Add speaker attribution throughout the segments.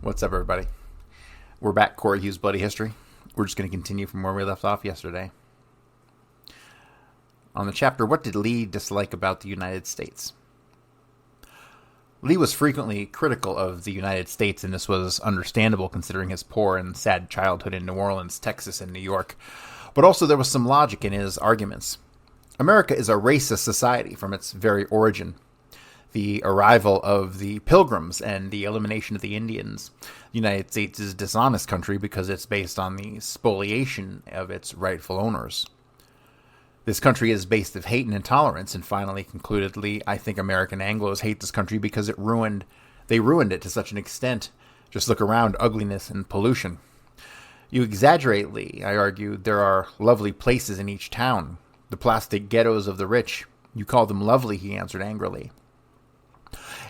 Speaker 1: What's up, everybody? We're back, Corey Hughes' Bloody History. We're just going to continue from where we left off yesterday. On the chapter, What Did Lee Dislike About the United States? Lee was frequently critical of the United States, and this was understandable considering his poor and sad childhood in New Orleans, Texas, and New York. But also there was some logic in his arguments. America is a racist society from its very origin. The arrival of the Pilgrims and the elimination of the Indians. The United States is a dishonest country because it's based on the spoliation of its rightful owners. This country is based of hate and intolerance, and finally concluded Lee, I think American Anglos hate this country because they ruined it to such an extent. Just look around, ugliness and pollution. You exaggerate, Lee, I argued. There are lovely places in each town. The plastic ghettos of the rich. You call them lovely, he answered angrily.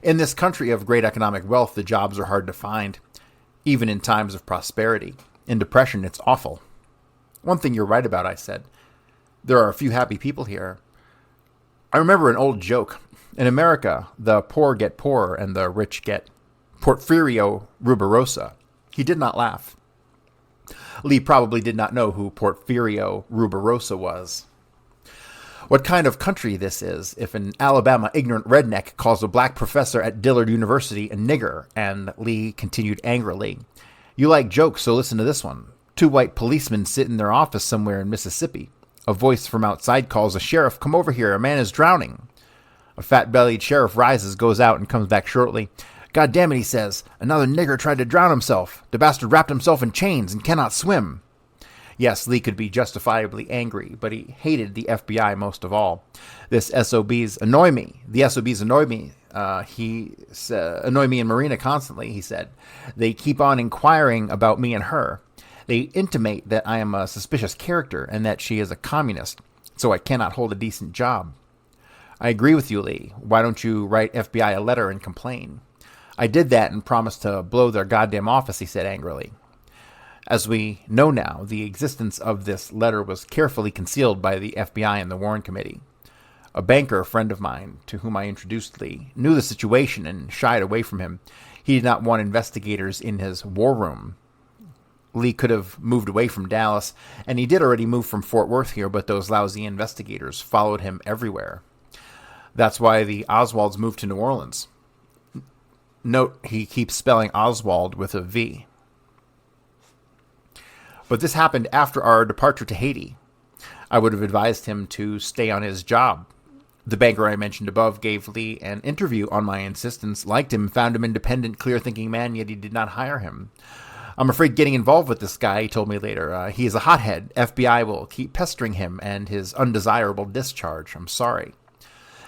Speaker 1: In this country of great economic wealth, the jobs are hard to find, even in times of prosperity. In depression, it's awful. One thing you're right about, I said. There are a few happy people here. I remember an old joke. In America, the poor get poorer and the rich get Porfirio Rubirosa. He did not laugh. Lee probably did not know who Porfirio Rubirosa was. What kind of country this is if an Alabama ignorant redneck calls a black professor at Dillard University a nigger, and Lee continued angrily. You like jokes, so listen to this one. 2 white policemen sit in their office somewhere in Mississippi. A voice from outside calls a sheriff, come over here, a man is drowning. A fat-bellied sheriff rises, goes out, and comes back shortly. God damn it, he says, another nigger tried to drown himself. The bastard wrapped himself in chains and cannot swim. Yes, Lee could be justifiably angry, but he hated the FBI most of all. This SOBs annoy me. The SOBs annoy me. Annoy me and Marina constantly, he said. They keep on inquiring about me and her. They intimate that I am a suspicious character and that she is a communist, so I cannot hold a decent job. I agree with you, Lee. Why don't you write FBI a letter and complain? I did that and promised to blow their goddamn office, he said angrily. As we know now, the existence of this letter was carefully concealed by the FBI and the Warren Committee. A banker, a friend of mine, to whom I introduced Lee, knew the situation and shied away from him. He did not want investigators in his war room. Lee could have moved away from Dallas, and he did already move from Fort Worth here, but those lousy investigators followed him everywhere. That's why the Oswalds moved to New Orleans. Note, he keeps spelling Oswald with a V. But this happened after our departure to Haiti. I would have advised him to stay on his job. The banker I mentioned above gave Lee an interview on my insistence, liked him, found him independent, clear-thinking man, yet he did not hire him. I'm afraid getting involved with this guy, he told me later. He is a hothead. FBI will keep pestering him and his undesirable discharge. I'm sorry.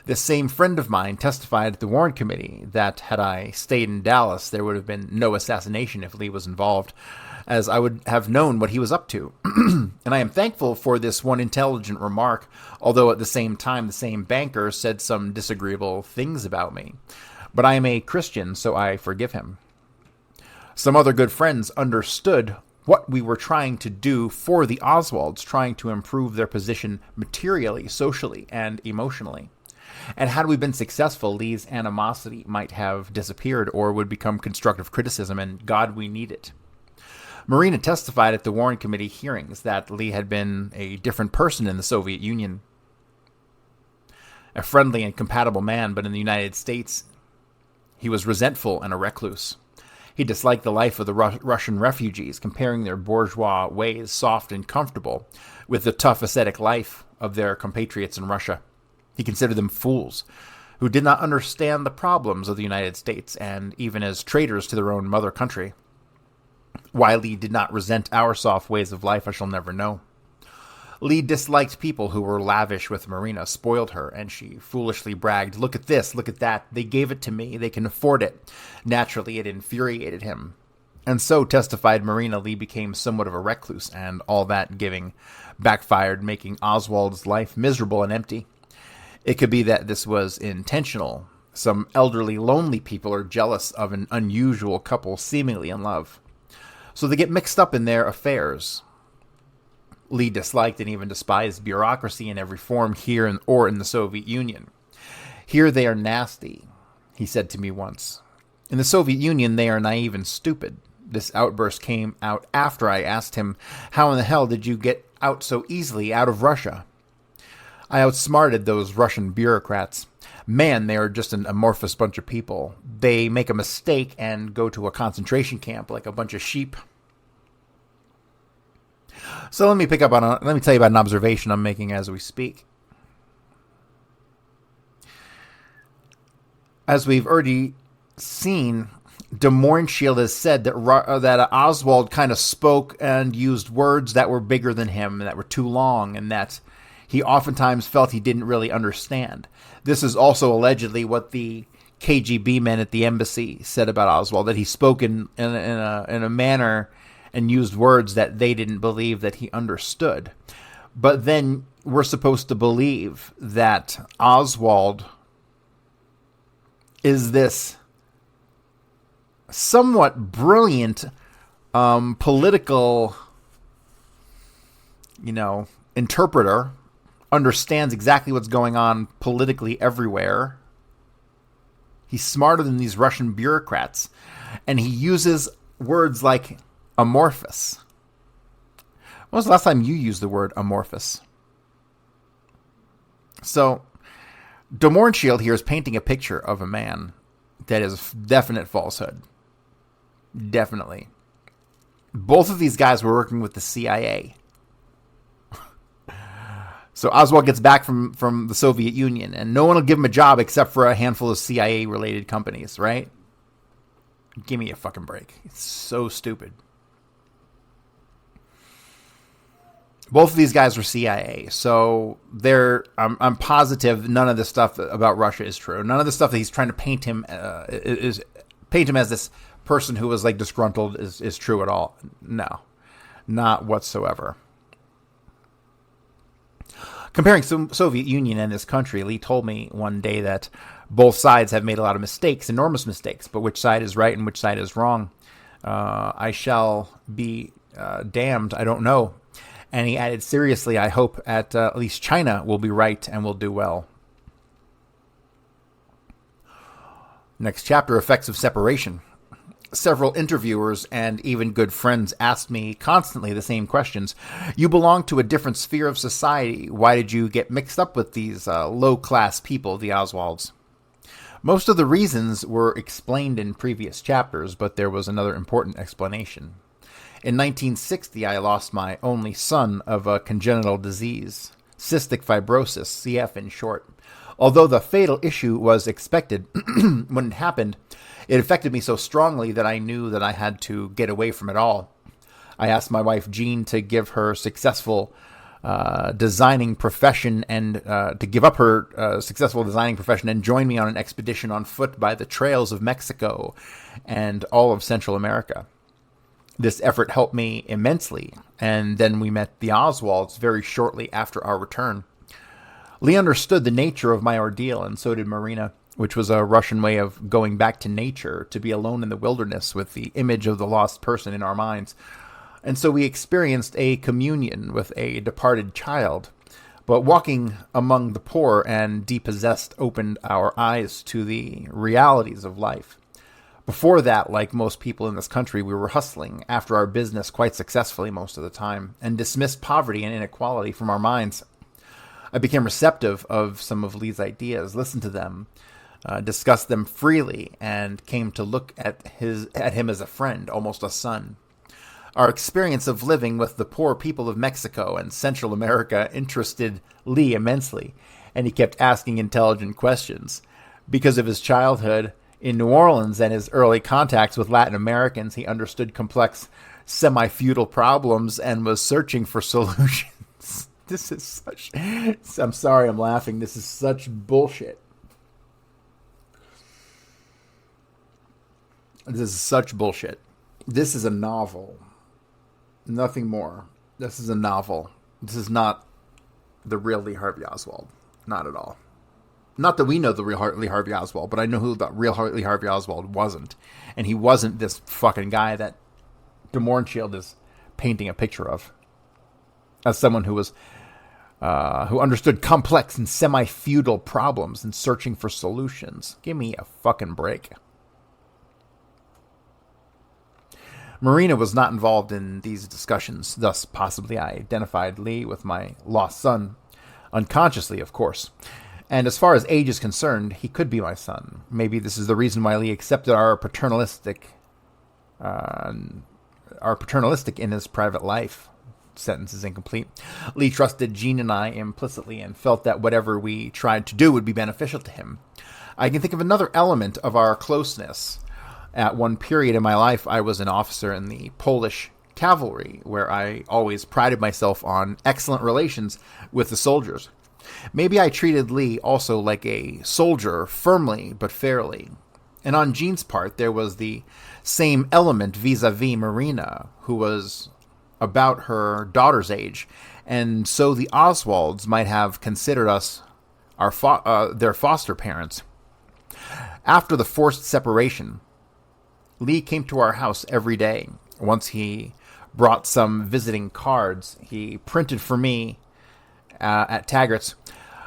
Speaker 1: This same friend of mine testified at the Warren Committee that had I stayed in Dallas, there would have been no assassination if Lee was involved, as I would have known what he was up to. And I am thankful for this one intelligent remark, although at the same time the same banker said some disagreeable things about me. But I am a Christian, so I forgive him. Some other good friends understood what we were trying to do for the Oswalds, trying to improve their position materially, socially, and emotionally. And had we been successful, Lee's animosity might have disappeared or would become constructive criticism, and God, we need it. Marina testified at the Warren Committee hearings that Lee had been a different person in the Soviet Union. A friendly and compatible man, but in the United States, he was resentful and a recluse. He disliked the life of the Russian refugees, comparing their bourgeois ways, soft and comfortable, with the tough ascetic life of their compatriots in Russia. He considered them fools, who did not understand the problems of the United States, and even as traitors to their own mother country. Why Lee did not resent our soft ways of life, I shall never know. Lee disliked people who were lavish with Marina, spoiled her, and she foolishly bragged, look at this, look at that, they gave it to me, they can afford it. Naturally, it infuriated him. And so, testified Marina, Lee became somewhat of a recluse, and all that giving backfired, making Oswald's life miserable and empty. It could be that this was intentional. Some elderly, lonely people are jealous of an unusual couple seemingly in love. So they get mixed up in their affairs. Lee disliked and even despised bureaucracy in every form here or in the Soviet Union. Here they are nasty, he said to me once. In the Soviet Union, they are naive and stupid. This outburst came out after I asked him, how in the hell did you get out so easily out of Russia? I outsmarted those Russian bureaucrats. Man, they are just an amorphous bunch of people. They make a mistake and go to a concentration camp like a bunch of sheep. So let me tell you about an observation I'm making as we speak. As we've already seen, Mohrenschildt has said that Oswald kind of spoke and used words that were bigger than him, that were too long, and that he oftentimes felt he didn't really understand. This is also allegedly what the KGB men at the embassy said about Oswald, that he spoke in a manner and used words that they didn't believe that he understood. But then we're supposed to believe that Oswald is this somewhat brilliant political, interpreter, understands exactly what's going on politically everywhere. He's smarter than these Russian bureaucrats, and he uses words like amorphous. When was the last time you used the word amorphous? So, Mohrenschildt here is painting a picture of a man that is definite falsehood. Definitely. Both of these guys were working with the CIA. So Oswald gets back from the Soviet Union, and no one will give him a job except for a handful of CIA-related companies, right? Give me a fucking break. It's so stupid. Both of these guys were CIA, so I'm positive none of the stuff about Russia is true. None of the stuff that he's trying to paint him as this person who was like disgruntled is true at all. No, not whatsoever. Comparing Soviet Union and this country, Lee told me one day that both sides have made a lot of mistakes, enormous mistakes, but which side is right and which side is wrong, I shall be damned. I don't know. And he added, seriously, I hope at least China will be right and will do well. Next chapter, effects of separation. Several interviewers and even good friends asked me constantly the same questions. You belong to a different sphere of society. Why did you get mixed up with these low-class people, the Oswalds? Most of the reasons were explained in previous chapters, but there was another important explanation. In 1960, I lost my only son of a congenital disease, cystic fibrosis, CF in short. Although the fatal issue was expected when it happened, it affected me so strongly that I knew that I had to get away from it all. I asked my wife, Jean, to give her successful designing profession and to give up her successful designing profession and join me on an expedition on foot by the trails of Mexico and all of Central America. This effort helped me immensely, and then we met the Oswalds very shortly after our return. Lee understood the nature of my ordeal, and so did Marina, which was a Russian way of going back to nature, to be alone in the wilderness with the image of the lost person in our minds. And so we experienced a communion with a departed child. But walking among the poor and depossessed opened our eyes to the realities of life. Before that, like most people in this country, we were hustling after our business quite successfully most of the time, and dismissed poverty and inequality from our minds. I became receptive of some of Lee's ideas, listened to them, discussed them freely, and came to look at him as a friend, almost a son. Our experience of living with the poor people of Mexico and Central America interested Lee immensely, and he kept asking intelligent questions. Because of his childhood in New Orleans and his early contacts with Latin Americans, he understood complex, semi-feudal problems and was searching for solutions. This is such... I'm sorry I'm laughing. This is such bullshit. This is such bullshit. This is a novel. Nothing more. This is a novel. This is not the real Lee Harvey Oswald. Not at all. Not that we know the real Lee Harvey Oswald, but I know who the real Lee Harvey Oswald wasn't. And he wasn't this fucking guy that Mohrenschildt is painting a picture of. As someone who was... who understood complex and semi-feudal problems and searching for solutions. Give me a fucking break. Marina was not involved in these discussions, thus possibly I identified Lee with my lost son, unconsciously, of course. And as far as age is concerned, he could be my son. Maybe this is the reason why Lee accepted our paternalistic in his private life. Sentence is incomplete. Lee trusted Jean and I implicitly and felt that whatever we tried to do would be beneficial to him. I can think of another element of our closeness. At one period in my life, I was an officer in the Polish cavalry, where I always prided myself on excellent relations with the soldiers. Maybe I treated Lee also like a soldier, firmly but fairly. And on Jean's part, there was the same element vis-a-vis Marina, who was about her daughter's age, and so the Oswalds might have considered us their foster parents. After the forced separation, Lee came to our house every day. Once he brought some visiting cards he printed for me at Taggart's.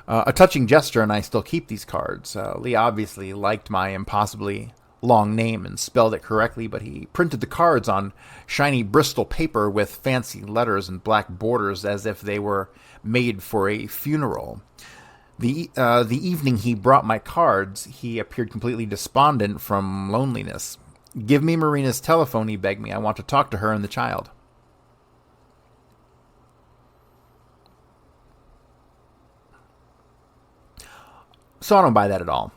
Speaker 1: A touching gesture, and I still keep these cards. Lee obviously liked my impossibly long name and spelled it correctly, but he printed the cards on shiny Bristol paper with fancy letters and black borders as if they were made for a funeral. The evening he brought my cards, he appeared completely despondent from loneliness. "Give me Marina's telephone," he begged me. "I want to talk to her and the child." So I don't buy that at all.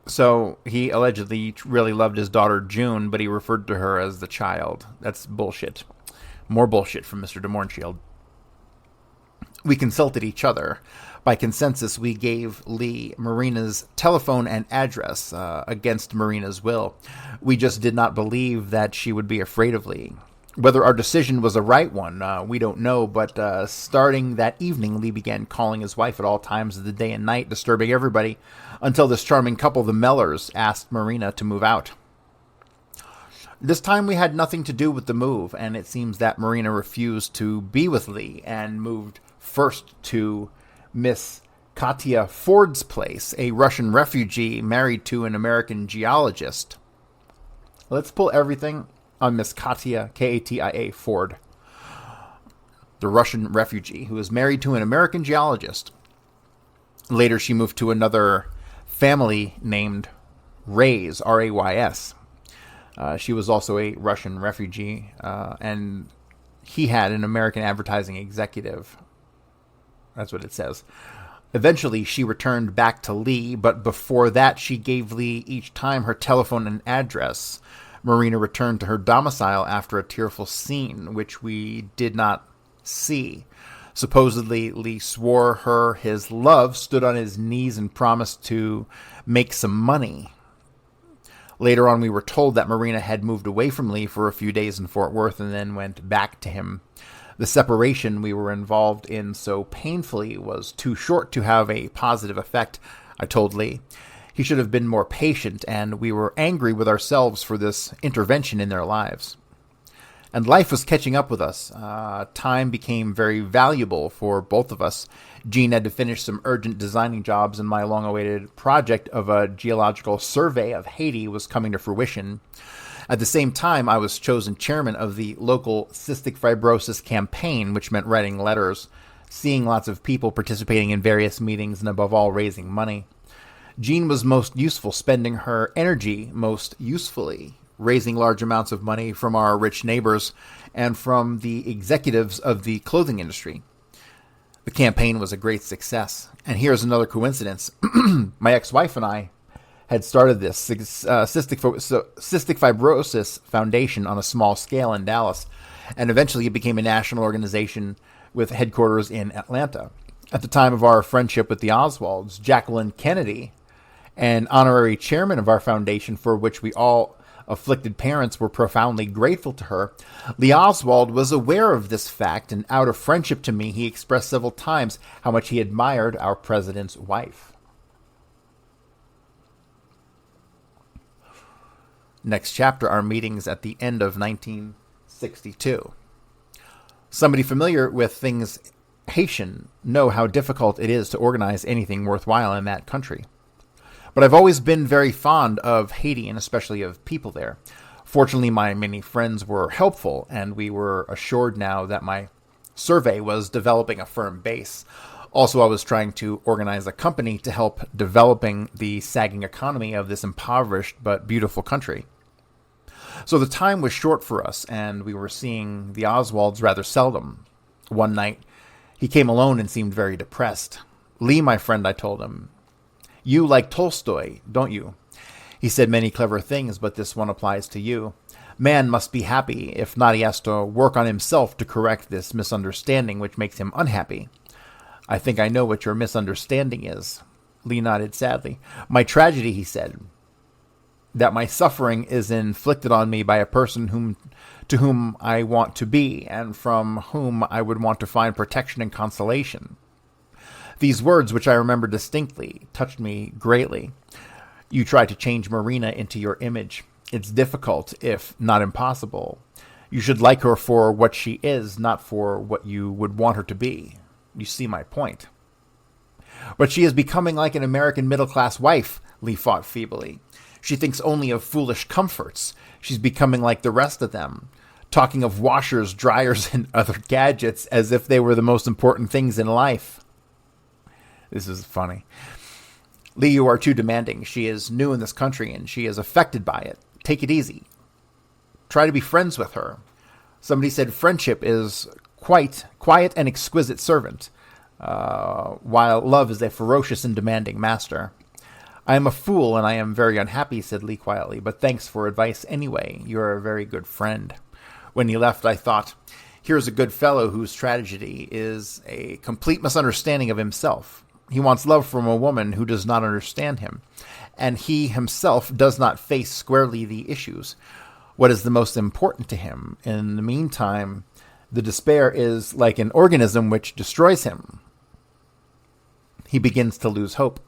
Speaker 1: So he allegedly really loved his daughter June, but he referred to her as the child. That's bullshit. More bullshit from Mr. Mohrenschildt. We consulted each other. By consensus, we gave Lee Marina's telephone and address against Marina's will. We just did not believe that she would be afraid of Lee. Whether our decision was a right one, we don't know, but starting that evening, Lee began calling his wife at all times of the day and night, disturbing everybody, until this charming couple, the Mellers, asked Marina to move out. This time we had nothing to do with the move, and it seems that Marina refused to be with Lee and moved first to Miss Katya Ford's place, a Russian refugee married to an American geologist. Let's pull everything on Miss Katya, Katia Ford, the Russian refugee who is married to an American geologist. Later, she moved to another family named Rays, R-A-Y-S. She was also a Russian refugee, and he had an American advertising executive. That's what it says. Eventually, she returned back to Lee, but before that, she gave Lee each time her telephone and address. Marina returned to her domicile after a tearful scene, which we did not see. Supposedly, Lee swore her his love, stood on his knees, and promised to make some money. Later on, we were told that Marina had moved away from Lee for a few days in Fort Worth and then went back to him. The separation we were involved in so painfully was too short to have a positive effect, I told Lee. He should have been more patient, and we were angry with ourselves for this intervention in their lives. And life was catching up with us. Time became very valuable for both of us. Jean had to finish some urgent designing jobs, and my long-awaited project of a geological survey of Haiti was coming to fruition. At the same time, I was chosen chairman of the local cystic fibrosis campaign, which meant writing letters, seeing lots of people participating in various meetings, and above all, raising money. Jean was most useful, spending her energy most usefully, raising large amounts of money from our rich neighbors and from the executives of the clothing industry. The campaign was a great success. And here's another coincidence. My ex-wife and I had started this cystic fibrosis foundation on a small scale in Dallas, and eventually it became a national organization with headquarters in Atlanta. At the time of our friendship with the Oswalds, Jacqueline Kennedy, an honorary chairman of our foundation, for which we all afflicted parents were profoundly grateful to her, Lee Oswald was aware of this fact, and out of friendship to me, he expressed several times how much he admired our president's wife. Next chapter, our meetings at the end of 1962. Somebody familiar with things Haitian know how difficult it is to organize anything worthwhile in that country. But I've always been very fond of Haiti, and especially of people there. Fortunately, my many friends were helpful, and we were assured now that my survey was developing a firm base. Also, I was trying to organize a company to help developing the sagging economy of this impoverished but beautiful country. So the time was short for us, and we were seeing the Oswalds rather seldom. One night, he came alone and seemed very depressed. "Lee, my friend," I told him, "you like Tolstoy, don't you? He said many clever things, but this one applies to you. Man must be happy. If not, he has to work on himself to correct this misunderstanding which makes him unhappy." "I think I know what your misunderstanding is." Lee nodded sadly. "My tragedy," he said, "that my suffering is inflicted on me by a person to whom I want to be, and from whom I would want to find protection and consolation." These words, which I remember distinctly, touched me greatly. "You try to change Marina into your image. It's difficult, if not impossible. You should like her for what she is, not for what you would want her to be. You see my point." "But she is becoming like an American middle-class wife," Lee fought feebly. "She thinks only of foolish comforts. She's becoming like the rest of them, talking of washers, dryers, and other gadgets as if they were the most important things in life." This is funny. "Lee, you are too demanding. She is new in this country, and she is affected by it. Take it easy. Try to be friends with her. Somebody said friendship is quiet and exquisite servant, while love is a ferocious and demanding master." "I am a fool, and I am very unhappy," said Lee quietly, "but thanks for advice anyway. You are a very good friend." When he left, I thought, here's a good fellow whose tragedy is a complete misunderstanding of himself. He wants love from a woman who does not understand him, and he himself does not face squarely the issues. What is the most important to him? In the meantime, the despair is like an organism which destroys him. He begins to lose hope.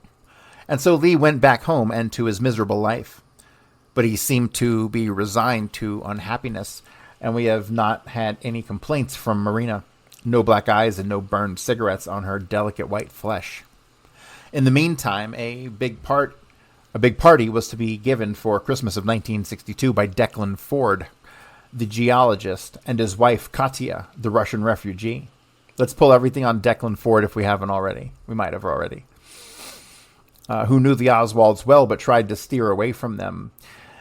Speaker 1: And so Lee went back home and to his miserable life. But he seemed to be resigned to unhappiness, and we have not had any complaints from Marina. No black eyes and no burned cigarettes on her delicate white flesh. In the meantime, a big party was to be given for Christmas of 1962 by Declan Ford, the geologist, and his wife Katya, the Russian refugee. Let's pull everything on Declan Ford if we haven't already. We might have already. Who knew the Oswalds well but tried to steer away from them.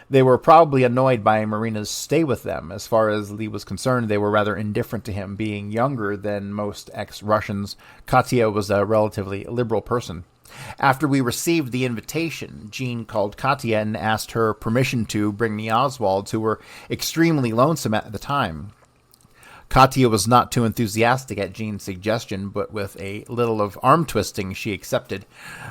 Speaker 1: They were probably annoyed by Marina's stay with them. As far as Lee was concerned, they were rather indifferent to him. Being younger than most ex-Russians, Katya was a relatively liberal person. After we received the invitation, Jean called Katya and asked her permission to bring the Oswalds, who were extremely lonesome at the time. Katya was not too enthusiastic at Jean's suggestion, but with a little of arm-twisting she accepted,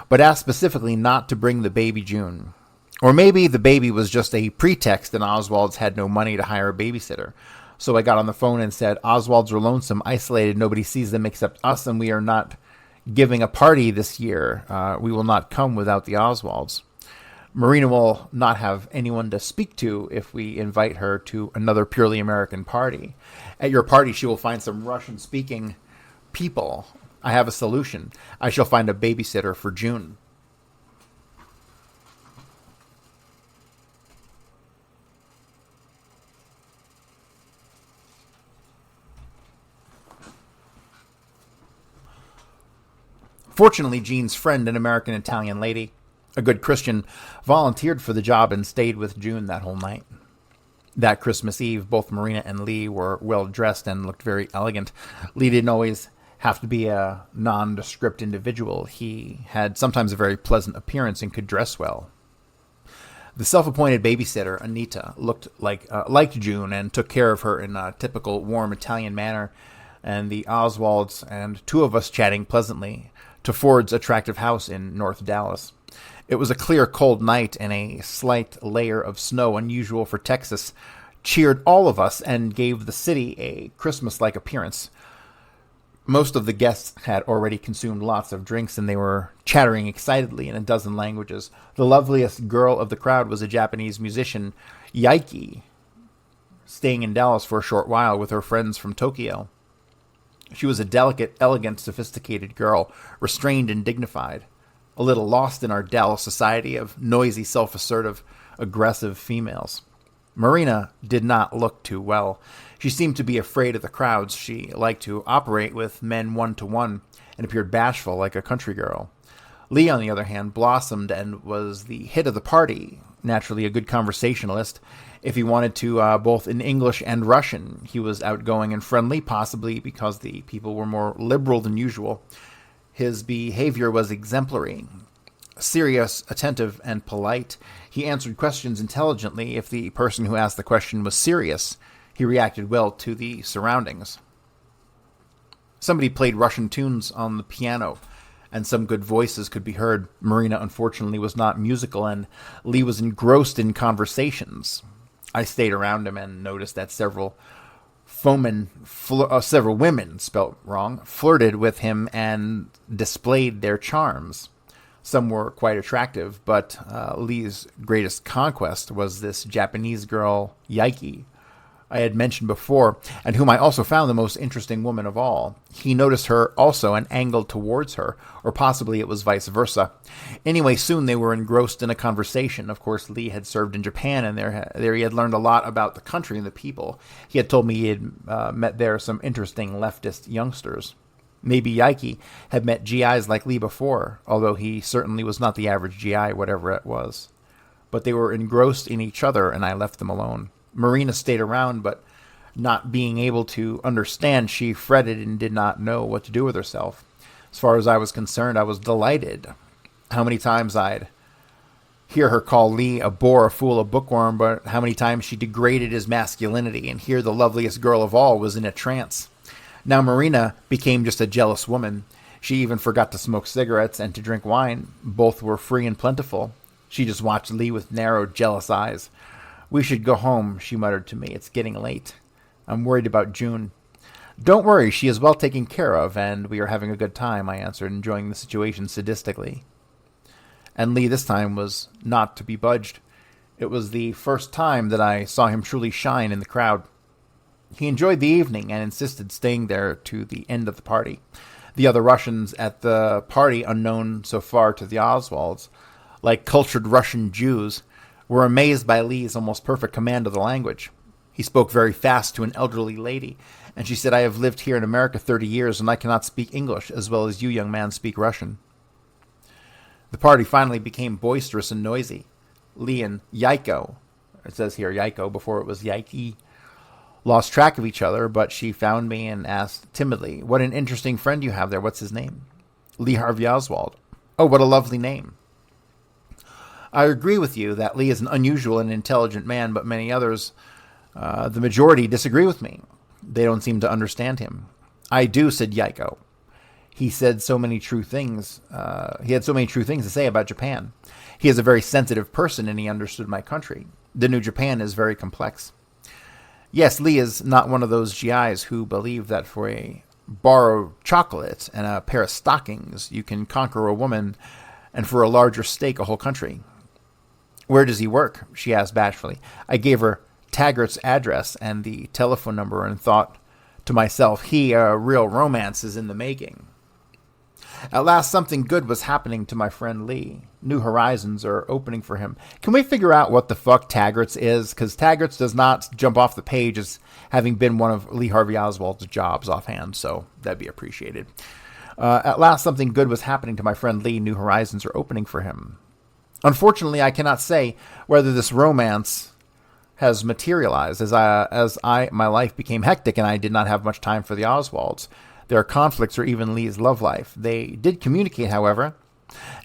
Speaker 1: but asked specifically not to bring the baby June. Or maybe the baby was just a pretext and Oswalds had no money to hire a babysitter. So I got on the phone and said, "Oswalds are lonesome, isolated, nobody sees them except us, and we are not giving a party this year. We will not come without the Oswalds. Marina will not have anyone to speak to if we invite her to another purely American party. At your party, she will find some Russian-speaking people. I have a solution. I shall find a babysitter for June." Fortunately, Jean's friend, an American-Italian lady, a good Christian, volunteered for the job and stayed with June that whole night. That Christmas Eve, both Marina and Lee were well-dressed and looked very elegant. Lee didn't always have to be a nondescript individual. He had sometimes a very pleasant appearance and could dress well. The self-appointed babysitter, Anita, looked liked June and took care of her in a typical warm Italian manner, and the Oswalds and two of us chatting pleasantly to Ford's attractive house in North Dallas. It was a clear, cold night, and a slight layer of snow, unusual for Texas, cheered all of us and gave the city a Christmas-like appearance. Most of the guests had already consumed lots of drinks, and they were chattering excitedly in a dozen languages. The loveliest girl of the crowd was a Japanese musician, Yaiki, staying in Dallas for a short while with her friends from Tokyo. She was a delicate, elegant, sophisticated girl, restrained and dignified, a little lost in our Dallas society of noisy, self-assertive, aggressive females. Marina did not look too well. She seemed to be afraid of the crowds. She liked to operate with men one-to-one and appeared bashful like a country girl. Lee, on the other hand, blossomed and was the hit of the party, naturally a good conversationalist. If he wanted to, both in English and Russian, he was outgoing and friendly, possibly because the people were more liberal than usual. His behavior was exemplary. Serious, attentive, and polite. He answered questions intelligently. If the person who asked the question was serious, he reacted well to the surroundings. Somebody played Russian tunes on the piano, and some good voices could be heard. Marina, unfortunately, was not musical, and Lee was engrossed in conversations. I stayed around him and noticed that several women, spelt wrong, flirted with him and displayed their charms. Some were quite attractive, but Lee's greatest conquest was this Japanese girl, Yaiki, I had mentioned before, and whom I also found the most interesting woman of all. He noticed her also and angled towards her, or possibly it was vice versa. Anyway, soon they were engrossed in a conversation. Of course, Lee had served in Japan, and there he had learned a lot about the country and the people. He had told me he had met there some interesting leftist youngsters. Maybe Yaiki had met GIs like Lee before, although he certainly was not the average GI, whatever it was. But they were engrossed in each other, and I left them alone. Marina stayed around, but not being able to understand, she fretted and did not know what to do with herself. As far as I was concerned, I was delighted. How many times I'd hear her call Lee a bore, a fool, a bookworm, but how many times she degraded his masculinity, and here the loveliest girl of all was in a trance. Now Marina became just a jealous woman. She even forgot to smoke cigarettes and to drink wine. Both were free and plentiful. She just watched Lee with narrowed, jealous eyes. "We should go home," she muttered to me. "It's getting late. I'm worried about June." "Don't worry, she is well taken care of, and we are having a good time," I answered, enjoying the situation sadistically. And Lee this time was not to be budged. It was the first time that I saw him truly shine in the crowd. He enjoyed the evening and insisted staying there to the end of the party. The other Russians at the party, unknown so far to the Oswalds, like cultured Russian Jews, were amazed by Lee's almost perfect command of the language. He spoke very fast to an elderly lady, and she said, "I have lived here in America 30 years, and I cannot speak English as well as you young man speak Russian." The party finally became boisterous and noisy. Lee and Yaiko, it says here Yaiko, before it was Yaiki, lost track of each other, but she found me and asked timidly, "What an interesting friend you have there. What's his name?" "Lee Harvey Oswald." "Oh, what a lovely name." I agree with you that Lee is an unusual and intelligent man, but many others, the majority, disagree with me. They don't seem to understand him. "I do," said Yaiko. He said so many true things. He had so many true things to say about Japan. He is a very sensitive person, and he understood my country. The new Japan is very complex. Yes, Lee is not one of those GIs who believe that for a bar of chocolate and a pair of stockings, you can conquer a woman, and for a larger stake, a whole country. "Where does he work?" she asked bashfully. I gave her Taggart's address and the telephone number and thought to myself, a real romance is in the making. At last, something good was happening to my friend Lee. New horizons are opening for him. Can we figure out what the fuck Taggart's is? Because Taggart's does not jump off the page as having been one of Lee Harvey Oswald's jobs offhand, so that'd be appreciated. At last, something good was happening to my friend Lee. New horizons are opening for him. Unfortunately, I cannot say whether this romance has materialized, as my life became hectic and I did not have much time for the Oswalds, their conflicts, or even Lee's love life. They did communicate, however,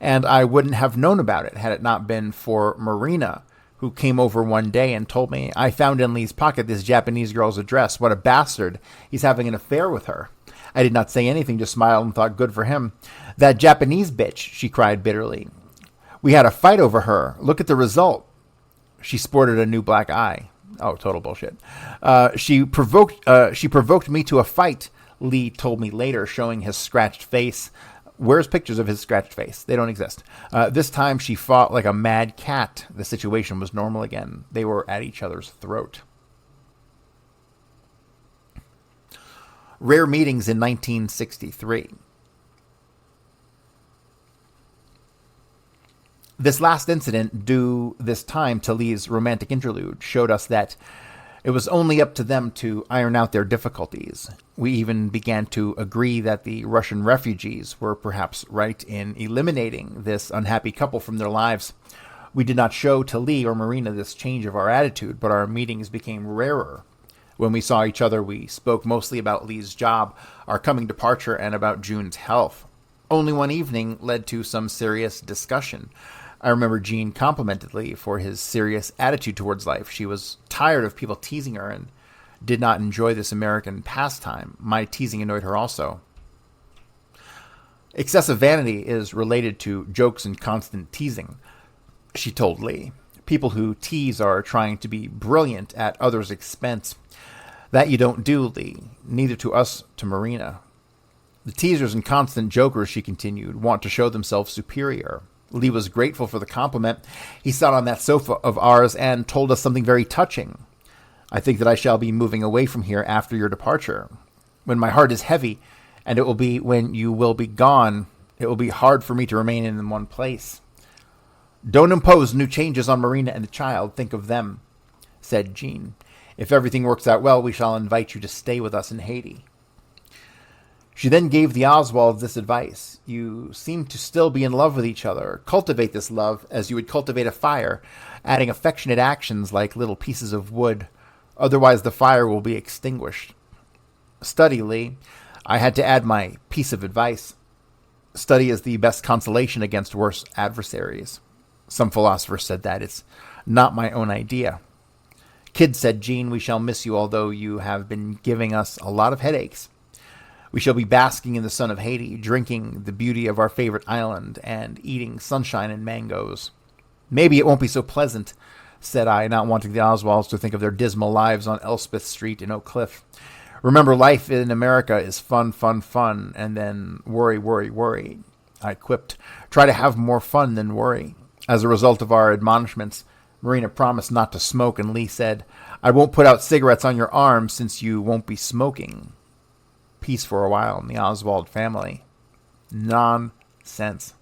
Speaker 1: and I wouldn't have known about it had it not been for Marina, who came over one day and told me, "I found in Lee's pocket this Japanese girl's address. What a bastard. He's having an affair with her." I did not say anything, just smiled and thought, good for him. "That Japanese bitch," she cried bitterly. "We had a fight over her. Look at the result." She sported a new black eye. Oh, total bullshit. She provoked me to a fight, Lee told me later, showing his scratched face. Where's pictures of his scratched face? They don't exist. This time she fought like a mad cat. The situation was normal again. They were at each other's throat. Rare meetings in 1963. This last incident, due this time to Lee's romantic interlude, showed us that it was only up to them to iron out their difficulties. We even began to agree that the Russian refugees were perhaps right in eliminating this unhappy couple from their lives. We did not show to Lee or Marina this change of our attitude, but our meetings became rarer. When we saw each other, we spoke mostly about Lee's job, our coming departure, and about June's health. Only one evening led to some serious discussion. I remember Jean complimented Lee for his serious attitude towards life. She was tired of people teasing her and did not enjoy this American pastime. My teasing annoyed her also. Excessive vanity is related to jokes and constant teasing, she told Lee. People who tease are trying to be brilliant at others' expense. That you don't do, Lee. Neither to us, to Marina. The teasers and constant jokers, she continued, want to show themselves superior. Lee was grateful for the compliment. He sat on that sofa of ours and told us something very touching. I think that I shall be moving away from here after your departure. When my heart is heavy, and it will be when you will be gone, it will be hard for me to remain in one place. Don't impose new changes on Marina and the child. Think of them, said Jean. If everything works out well, we shall invite you to stay with us in Haiti. She then gave the Oswalds this advice. You seem to still be in love with each other. Cultivate this love as you would cultivate a fire, adding affectionate actions like little pieces of wood. Otherwise the fire will be extinguished. Study, Lee. I had to add my piece of advice. Study is the best consolation against worse adversaries. Some philosophers said that. It's not my own idea. Kid, said Jean, we shall miss you, although you have been giving us a lot of headaches. We shall be basking in the sun of Haiti, drinking the beauty of our favorite island, and eating sunshine and mangoes. Maybe it won't be so pleasant, said I, not wanting the Oswalds to think of their dismal lives on Elspeth Street in Oak Cliff. Remember, life in America is fun, fun, fun, and then worry, worry, worry. I quipped. Try to have more fun than worry. As a result of our admonishments, Marina promised not to smoke, and Lee said, I won't put out cigarettes on your arm since you won't be smoking. Peace for a while in the Oswald family. Nonsense.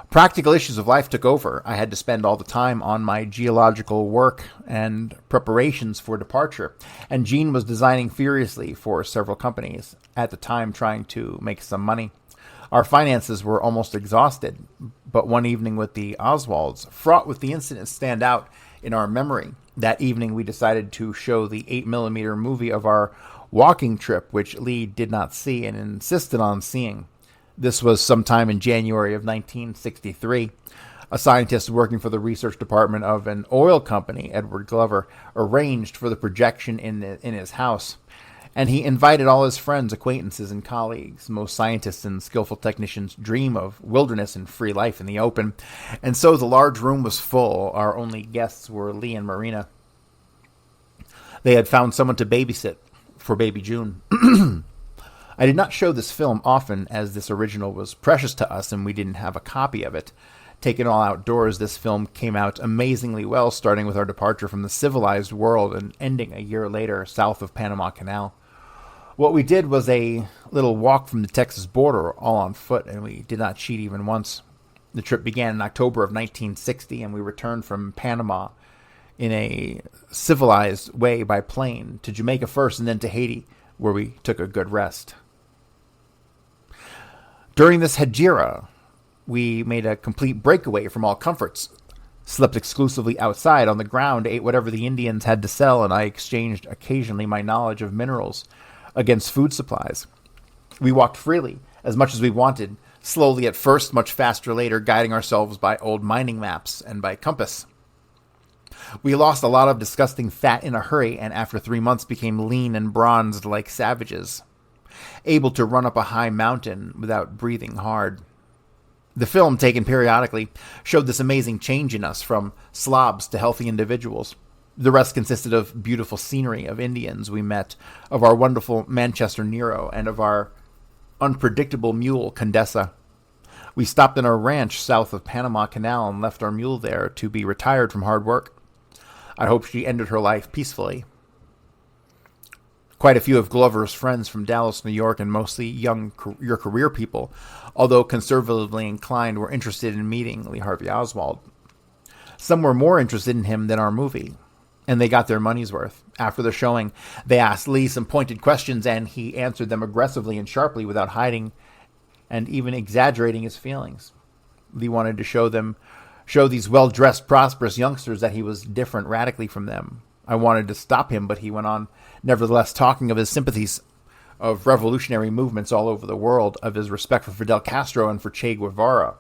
Speaker 1: Practical issues of life took over. I had to spend all the time on my geological work and preparations for departure, and Jean was designing furiously for several companies, at the time trying to make some money. Our finances were almost exhausted, but one evening with the Oswalds, fraught with the incidents, stand out in our memory. That evening we decided to show the 8mm movie of our walking trip, which Lee did not see and insisted on seeing. This was sometime in January of 1963. A scientist working for the research department of an oil company, Edward Glover, arranged for the projection in his house, and he invited all his friends, acquaintances, and colleagues. Most scientists and skillful technicians dream of wilderness and free life in the open, and so the large room was full. Our only guests were Lee and Marina. They had found someone to babysit for baby June. I did not show this film often, as this original was precious to us and we didn't have a copy of it. Taken all outdoors, this film came out amazingly well, starting with our departure from the civilized world and ending a year later south of Panama Canal. What we did was a little walk from the Texas border, all on foot, and we did not cheat even once. The trip began in October of 1960, and we returned from Panama in a civilized way by plane to Jamaica first and then to Haiti, where we took a good rest. During this hegira, we made a complete breakaway from all comforts, slept exclusively outside on the ground, ate whatever the Indians had to sell, and I exchanged occasionally my knowledge of minerals against food supplies. We walked freely, as much as we wanted, slowly at first, much faster later, guiding ourselves by old mining maps and by compass. We lost a lot of disgusting fat in a hurry, and after 3 months became lean and bronzed like savages, able to run up a high mountain without breathing hard. The film, taken periodically, showed this amazing change in us, from slobs to healthy individuals. The rest consisted of beautiful scenery, of Indians we met, of our wonderful Manchester Nero, and of our unpredictable mule, Condessa. We stopped in our ranch south of Panama Canal and left our mule there to be retired from hard work. I hope she ended her life peacefully. Quite a few of Glover's friends from Dallas, New York, and mostly your career people, although conservatively inclined, were interested in meeting Lee Harvey Oswald. Some were more interested in him than our movie, and they got their money's worth. After the showing, they asked Lee some pointed questions, and he answered them aggressively and sharply without hiding and even exaggerating his feelings. Lee wanted to show these well-dressed, prosperous youngsters that he was different radically from them. I wanted to stop him, but he went on, nevertheless, talking of his sympathies of revolutionary movements all over the world, of his respect for Fidel Castro and for Che Guevara.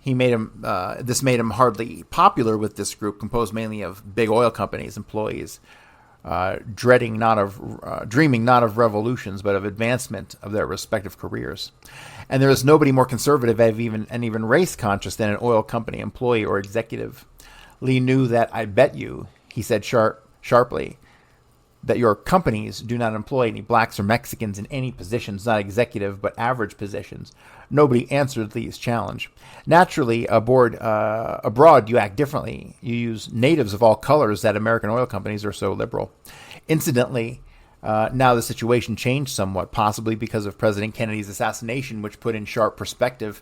Speaker 1: This made him hardly popular with this group, composed mainly of big oil companies, employees, dreaming not of revolutions, but of advancement of their respective careers. And there is nobody more conservative and even race conscious than an oil company employee or executive. Lee knew that. I bet you, he said sharply, that your companies do not employ any blacks or Mexicans in any positions, not executive, but average positions. Nobody answered Lee's challenge. Naturally, abroad, you act differently. You use natives of all colors that American oil companies are so liberal. Incidentally, now the situation changed somewhat, possibly because of President Kennedy's assassination, which put in sharp perspective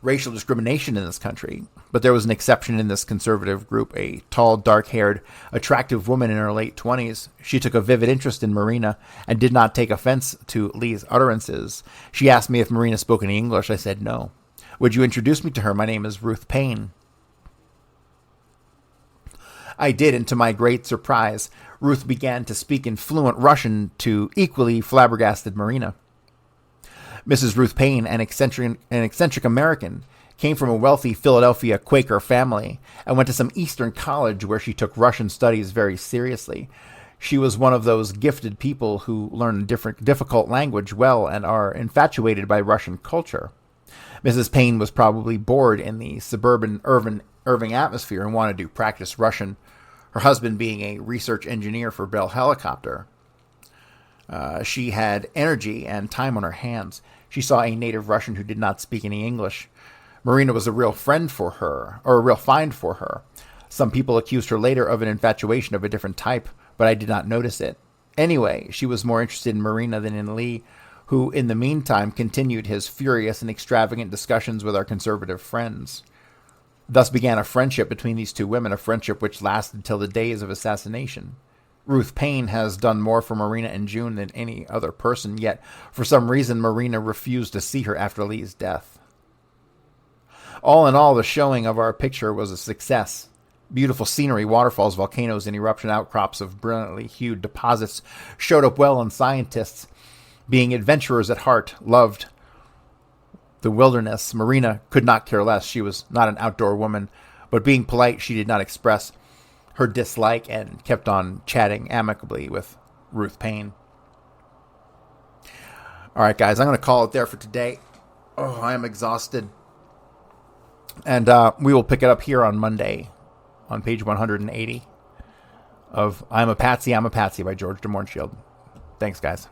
Speaker 1: racial discrimination in this country. But there was an exception in this conservative group, a tall, dark-haired, attractive woman in her late 20s. She took a vivid interest in Marina and did not take offense to Lee's utterances. She asked me if Marina spoke any English. I said no. Would you introduce me to her? My name is Ruth Paine. I did, and to my great surprise, Ruth began to speak in fluent Russian to equally flabbergasted Marina. Mrs. Ruth Paine, an eccentric American, came from a wealthy Philadelphia Quaker family and went to some Eastern college where she took Russian studies very seriously. She was one of those gifted people who learn a difficult language well and are infatuated by Russian culture. Mrs. Paine was probably bored in the suburban Irving atmosphere and wanted to practice Russian, her husband being a research engineer for Bell Helicopter. She had energy and time on her hands. She saw a native Russian who did not speak any English. Marina was a real friend for her, or a real find for her. Some people accused her later of an infatuation of a different type, but I did not notice it. Anyway, she was more interested in Marina than in Lee, who in the meantime continued his furious and extravagant discussions with our conservative friends. Thus began a friendship between these two women, a friendship which lasted till the days of assassination. Ruth Paine has done more for Marina and June than any other person, yet for some reason Marina refused to see her after Lee's death. All in all, the showing of our picture was a success. Beautiful scenery, waterfalls, volcanoes, and eruption outcrops of brilliantly hued deposits showed up well, and scientists, being adventurers at heart, loved the wilderness. Marina could not care less. She was not an outdoor woman, but being polite, she did not express her dislike and kept on chatting amicably with Ruth Paine. All right, guys, I'm going to call it there for today. Oh, I am exhausted. And we will pick it up here on Monday on page 180 of I'm a Patsy by George de Mohrenschildt. Thanks, guys.